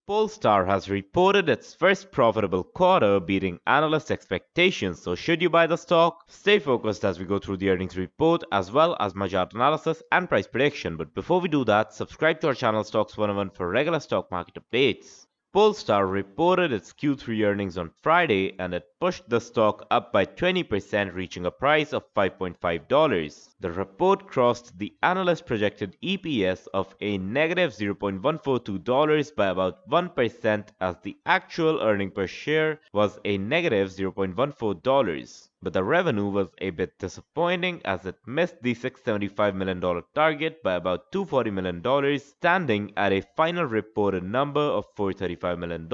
Polestar has reported its first profitable quarter, beating analyst expectations. So, should you buy the stock? Stay focused as we go through the earnings report as well as my chart analysis and price prediction. But before we do that, subscribe to our channel Stocks 101 for regular stock market updates. Polestar reported its Q3 earnings on Friday and it pushed the stock up by 20%, reaching a price of $5.5. The report crossed the analyst projected EPS of a negative $0.142 by about 1%, as the actual earning per share was a negative $0.14. But the revenue was a bit disappointing as it missed the $675 million target by about $240 million, standing at a final reported number of $435 million.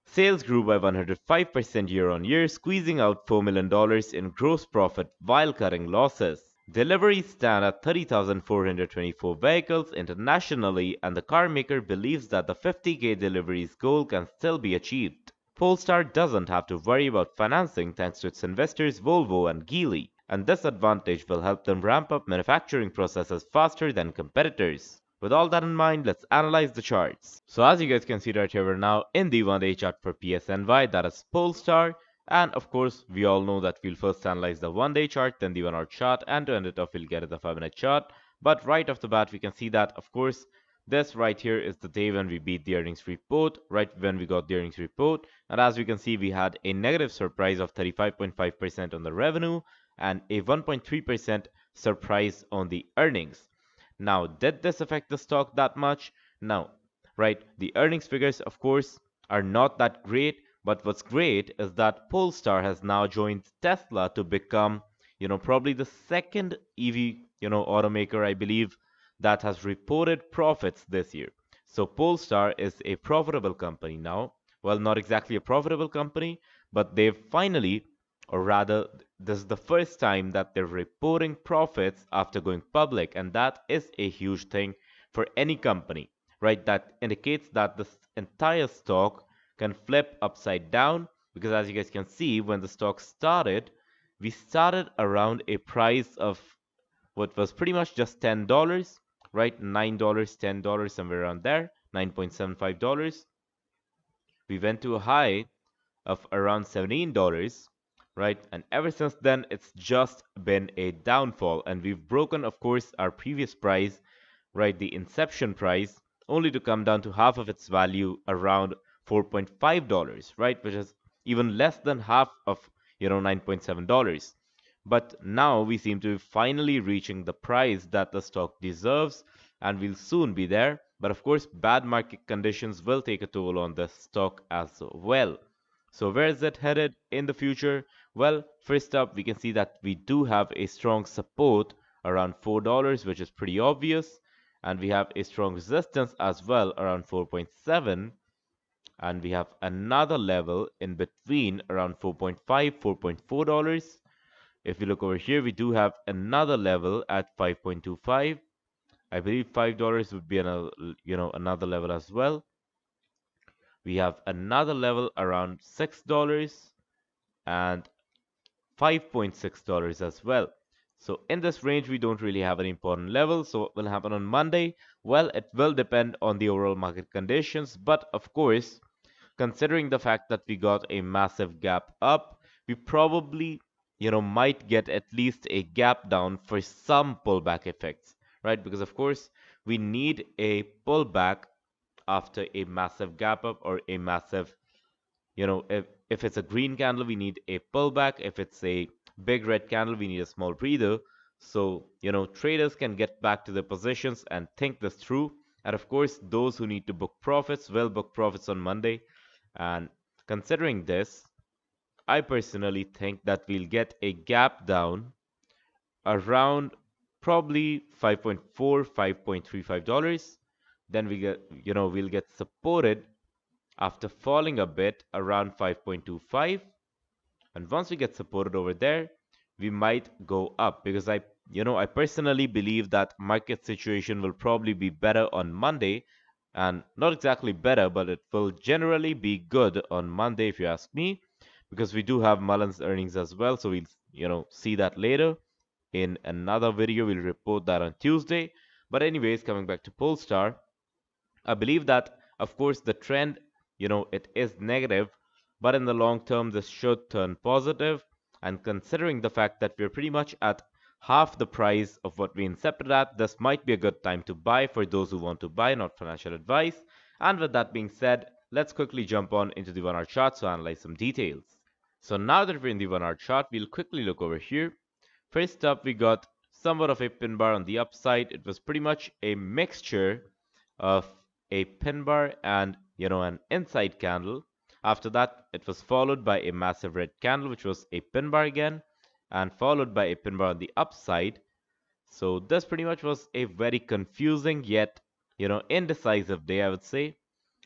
Sales grew by 105% year on year, squeezing out $4 million in gross profit while cutting losses. Deliveries stand at 30,424 vehicles internationally, and the car maker believes that the 50K deliveries goal can still be achieved. Polestar doesn't have to worry about financing thanks to its investors Volvo and Geely, and this advantage will help them ramp up manufacturing processes faster than competitors. With all that in mind, let's analyze the charts. So as you guys can see right here, we're now in the 1-day chart for PSNY, that is Polestar. And of course, we all know that we'll first analyze the 1-day chart, then the 1-hour chart, and to end it off, we'll get at the 5-minute chart. But right off the bat, we can see that, of course, this right here is the day when we beat the earnings report, right when we got the earnings report. And as we can see, we had a negative surprise of 35.5% on the revenue and a 1.3% surprise on the earnings. Now, did this affect the stock that much? No, right? The earnings figures, of course, are not that great, but what's great is that Polestar has now joined Tesla to become, probably the second EV, automaker, I believe, that has reported profits this year. So Polestar is a profitable company now. Well, not exactly a profitable company, but they've finally, or rather, this is the first time that they're reporting profits after going public, and that is a huge thing for any company, right? That indicates that this entire stock can flip upside down, because as you guys can see, when the stock started, we started around a price of what was pretty much just $10, right? $9, $10, somewhere around there, $9.75. We went to a high of around $17, right? And ever since then, it's just been a downfall. And we've broken, of course, our previous price, right? The inception price, only to come down to half of its value around $4.5, right? Which is even less than half of, $9.7. But now we seem to be finally reaching the price that the stock deserves, and we'll soon be there. But of course, bad market conditions will take a toll on the stock as well. So where is it headed in the future? Well, first up, we can see that we do have a strong support around $4, which is pretty obvious. And we have a strong resistance as well around 4.7. And we have another level in between around 4.5, $4.4. If we look over here, we do have another level at 5.25. I believe $5 would be another, another level as well. We have another level around $6 and $5.6 as well. So in this range, we don't really have an important level. So what will happen on Monday? Well, it will depend on the overall market conditions. But of course, considering the fact that we got a massive gap up, we probably, might get at least a gap down for some pullback effects, right? Because of course, we need a pullback after a massive gap up or a massive, if it's a green candle, we need a pullback. If it's a big red candle, we need a small breather. So, traders can get back to their positions and think this through. And of course, those who need to book profits will book profits on Monday. And considering this, I personally think that we'll get a gap down around probably 5.4, $5.35. Then we'll get supported after falling a bit around 5.25. And once we get supported over there, we might go up, because I personally believe that market situation will probably be better on Monday, and not exactly better, but it will generally be good on Monday if you ask me, because we do have Mullen's earnings as well. So we'll see that later in another video. We'll report that on Tuesday. But anyways, coming back to Polestar, I believe that Of course, the trend, it is negative, but in the long term, this should turn positive. And considering the fact that we're pretty much at half the price of what we incepted at, this might be a good time to buy for those who want to buy, not financial advice. And with that being said, let's quickly jump on into the 1 hour chart to analyze some details. So now that we're in the 1 hour chart, we'll quickly look over here. First up, we got somewhat of a pin bar on the upside. It was pretty much a mixture of a pin bar and, an inside candle. After that, it was followed by a massive red candle, which was a pin bar again, and followed by a pin bar on the upside. So this pretty much was a very confusing yet, indecisive day, I would say,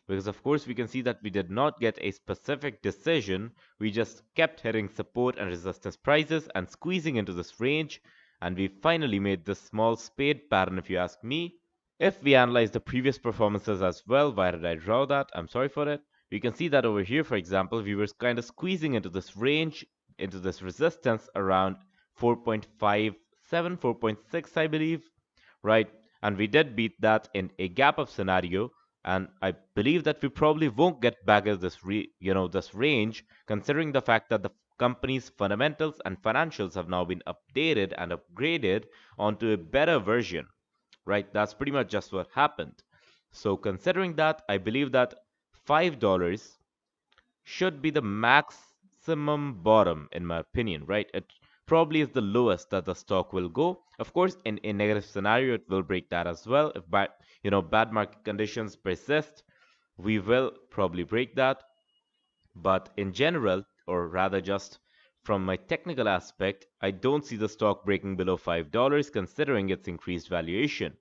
because of course we can see that we did not get a specific decision. We just kept hitting support and resistance prices and squeezing into this range, and we finally made this small spade pattern, if you ask me. If we analyze the previous performances as well, why did I draw that? I'm sorry for it. We can see that over here, for example, we were kind of squeezing into this range, into this resistance around 4.57, 4.6, I believe, right? And we did beat that in a gap up scenario. And I believe that we probably won't get back at this range, considering the fact that the company's fundamentals and financials have now been updated and upgraded onto a better version, right? That's pretty much just what happened. So considering that, I believe that $5 should be the maximum bottom in my opinion, right? It probably is the lowest that the stock will go. Of course, in a negative scenario, it will break that as well. If bad market conditions persist, we will probably break that. But in general, or rather just from my technical aspect, I don't see the stock breaking below $5 considering its increased valuation.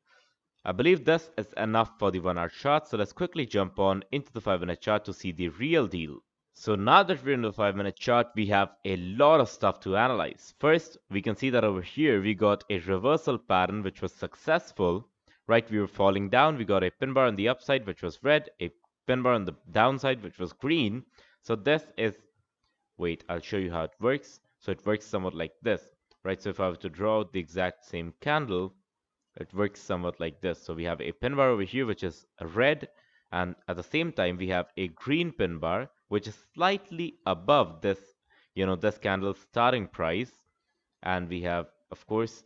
I believe this is enough for the 1 hour chart, so let's quickly jump on into the 5-minute chart to see the real deal. So now that we're in the 5-minute chart, we have a lot of stuff to analyze. First, we can see that over here we got a reversal pattern which was successful, right? We were falling down, we got a pin bar on the upside which was red, a pin bar on the downside which was green. So this is, wait, I'll show you how it works. So it works somewhat like this, right? So if I were to draw the exact same candle, it works somewhat like this. So we have a pin bar over here which is red, and at the same time we have a green pin bar which is slightly above this this candle's starting price, and we have of course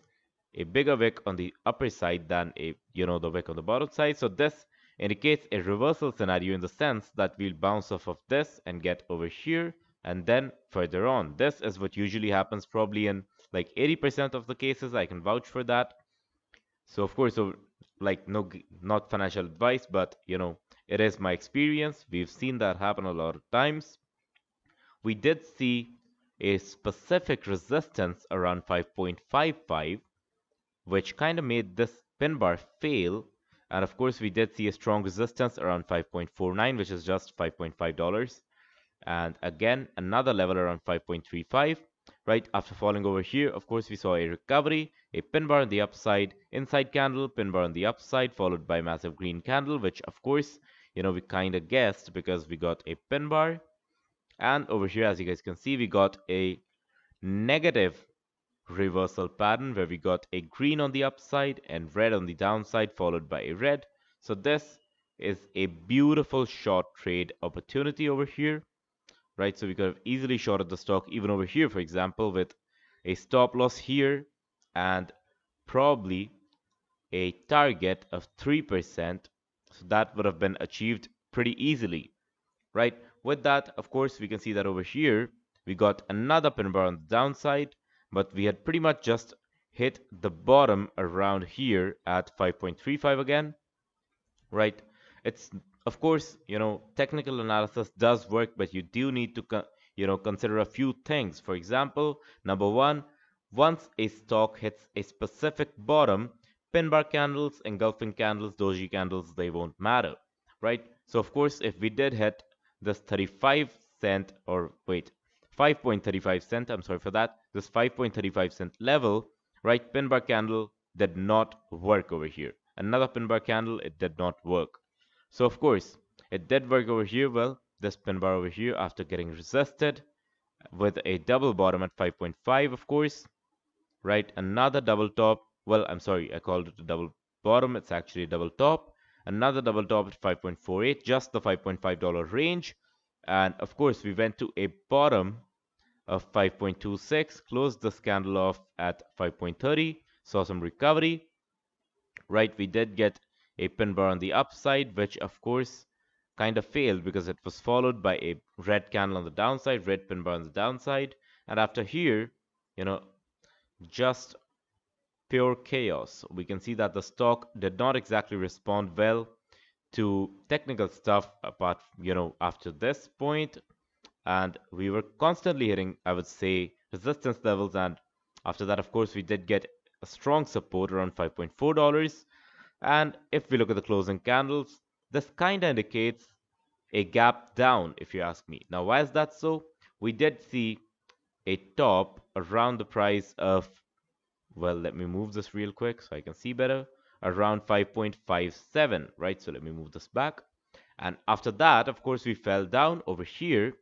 a bigger wick on the upper side than the wick on the bottom side. So this indicates a reversal scenario in the sense that we'll bounce off of this and get over here and then further on. This is what usually happens probably in like 80% of the cases. I can vouch for that. So of course, so like no, not financial advice, but it is my experience. We've seen that happen a lot of times. We did see a specific resistance around 5.55, which kind of made this pin bar fail. And of course, we did see a strong resistance around 5.49, which is just $5.5. And again, another level around 5.35. Right after falling over here, of course, we saw a recovery, a pin bar on the upside, inside candle, pin bar on the upside, followed by massive green candle, which of course, we kind of guessed because we got a pin bar. And over here, as you guys can see, we got a negative reversal pattern where we got a green on the upside and red on the downside, followed by a red. So this is a beautiful short trade opportunity over here, right? So we could have easily shorted the stock even over here, for example, with a stop loss here and probably a target of 3%. So that would have been achieved pretty easily, right? With that, of course, we can see that over here, we got another pin bar on the downside, but we had pretty much just hit the bottom around here at 5.35 again, right? It's of course, technical analysis does work, but you do need to, consider a few things. For example, number one, once a stock hits a specific bottom, pin bar candles, engulfing candles, doji candles, they won't matter, right? So of course, if we did hit this 35 cent, or wait, 5.35 cent, I'm sorry for that, this 5.35 cent level, right? Pin bar candle did not work over here. Another pin bar candle, it did not work. So of course, it did work over here. Well, this pin bar over here after getting resisted with a double bottom at 5.5, of course, right? Another double top. Well, I'm sorry, I called it a double bottom. It's actually a double top. another double top at 5.48, just the $5.5 range. And of course, we went to a bottom of 5.26, closed the candle off at 5.30, saw some recovery. Right, we did get a pin bar on the upside, which of course kind of failed because it was followed by a red candle on the downside, red pin bar on the downside. And after here, you know, just pure chaos. We can see that the stock did not exactly respond well to technical stuff apart, after this point. And we were constantly hitting, I would say, resistance levels. And after that, of course, we did get a strong support around $5.4. And if we look at the closing candles, this kind of indicates a gap down, if you ask me. Now, why is that so? We did see a top around the price of, well, let me move this real quick so I can see better, around 5.57, right? So let me move this back. And after that, of course, we fell down over here,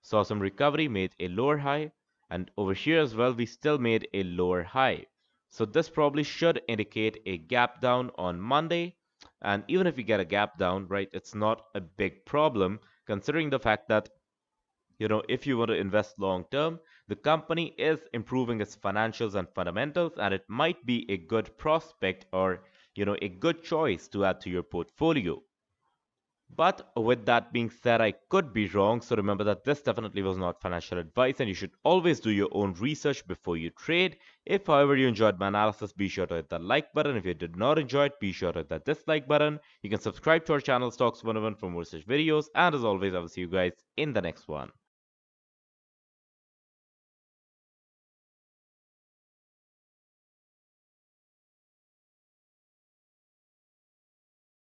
saw some recovery, made a lower high, and over here as well, we still made a lower high. So this probably should indicate a gap down on Monday. And even if we get a gap down, right, it's not a big problem considering the fact that, if you want to invest long term, the company is improving its financials and fundamentals, and it might be a good prospect or, a good choice to add to your portfolio. But with that being said, I could be wrong. So remember that this definitely was not financial advice, and you should always do your own research before you trade. If, however, you enjoyed my analysis, be sure to hit that like button. If you did not enjoy it, be sure to hit that dislike button. You can subscribe to our channel, Stocks 101, for more such videos. And as always, I will see you guys in the next one.